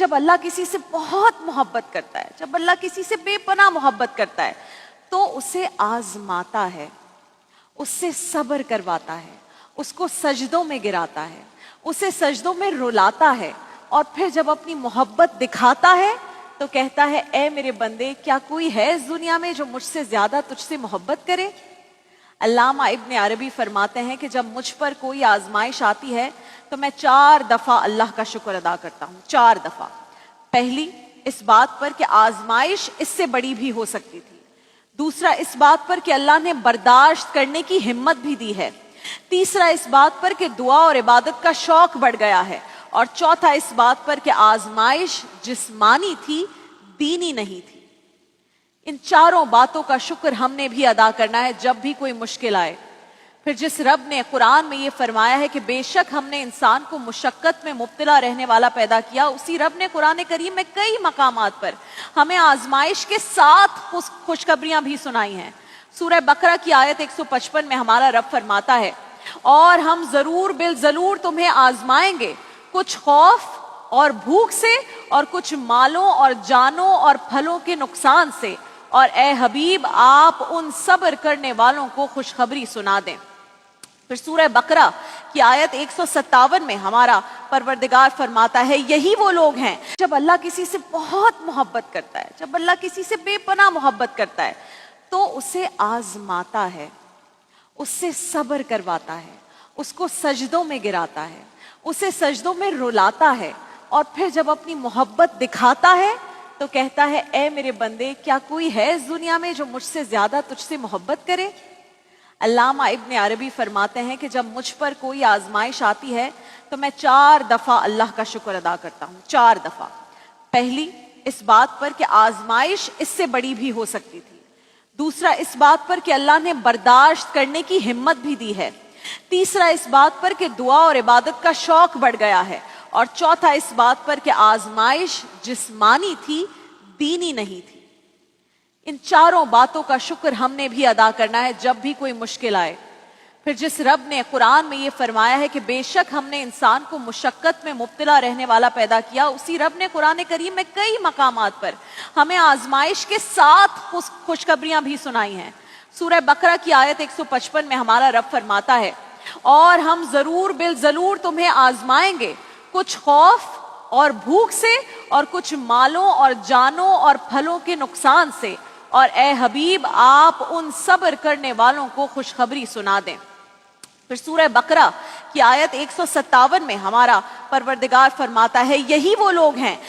जब अल्लाह किसी से बहुत मोहब्बत करता है, जब अल्लाह किसी से बेपनाह मोहब्बत करता है तो उसे आजमाता है, उससे सब्र करवाता है, उसको सजदों में गिराता है, उसे सजदों में रुलाता है और फिर जब अपनी मोहब्बत दिखाता है तो कहता है, ए मेरे बंदे, क्या कोई है इस दुनिया में जो मुझसे ज्यादा तुझसे मोहब्बत करे। अल्लामा इब्न अरबी फरमाते हैं कि जब मुझ पर कोई आजमाइश आती है तो मैं 4 दफा अल्लाह का शुक्र अदा करता हूँ, 4 दफा। पहली, इस बात पर कि आजमाइश इससे बड़ी भी हो सकती थी। दूसरा, इस बात पर कि अल्लाह ने बर्दाश्त करने की हिम्मत भी दी है। तीसरा, इस बात पर कि दुआ और इबादत का शौक बढ़ गया है। और चौथा, इस बात पर कि आजमाइश जिस्मानी थी, दीनी नहीं थी। इन चारों बातों का शुक्र हमने भी अदा करना है जब भी कोई मुश्किल आए। फिर जिस रब ने कुरान में ये फरमाया है कि बेशक हमने इंसान को मुशक्कत में मुब्तला रहने वाला पैदा किया, उसी रब ने कुरान करीम में कई मकामात पर हमें आजमाइश के साथ खुशखबरियां भी सुनाई हैं। सूरह बकरा की आयत 155 में हमारा रब फरमाता है, और हम जरूर बिल जरूर तुम्हें आजमाएंगे, कुछ खौफ और भूख से, और कुछ मालों और जानों और फलों के नुकसान से, और ए हबीब आप उन सब्र करने वालों को खुशखबरी सुना दें। फिर सूरह बकरा की आयत 157 में हमारा परवरदिगार फरमाता है, यही वो लोग हैं जब अल्लाह किसी से बहुत मोहब्बत करता है, जब अल्लाह किसी से बेपनाह मोहब्बत करता है तो उसे आजमाता है, उससे सब्र करवाता है, उसको सजदों में गिराता है, उसे सजदों में रुलाता है, और फिर जब अपनी मोहब्बत दिखाता है तो कहता है, ए मेरे बंदे, क्या कोई है इस दुनिया में जो मुझसे ज्यादा तुझसे मोहब्बत करे। अल्लामा इब्न अरबी फरमाते हैं कि जब मुझ पर कोई आजमाइश आती है तो मैं 4 दफा अल्लाह का शुक्र अदा करता हूँ, 4 दफा। पहली, इस बात पर कि आजमाइश इससे बड़ी भी हो सकती थी। दूसरा, इस बात पर कि अल्लाह ने बर्दाश्त करने की हिम्मत भी दी है। तीसरा, इस बात पर कि दुआ और इबादत का शौक बढ़ गया है। और चौथा, इस बात पर कि आजमाइश जिस्मानी थी, दीनी नहीं थी। इन चारों बातों का शुक्र हमने भी अदा करना है जब भी कोई मुश्किल आए। फिर जिस रब ने कुरान में ये फरमाया है कि बेशक हमने इंसान को मुशक्कत में मुब्तला रहने वाला पैदा किया, उसी रब ने कुरान करीम में कई मकामात पर हमें आजमाइश के साथ खुशखबरियां भी सुनाई हैं। सूरह बकरा की आयत 155 में हमारा रब फरमाता है, और हम जरूर बिल जरूर तुम्हें आजमाएंगे, कुछ खौफ और भूख से, और कुछ मालों और जानों और फलों के नुकसान से, और ए हबीब आप उन सब्र करने वालों को खुशखबरी सुना दें। फिर सूरह बकरा की आयत 157 में हमारा परवरदिगार फरमाता है, यही वो लोग हैं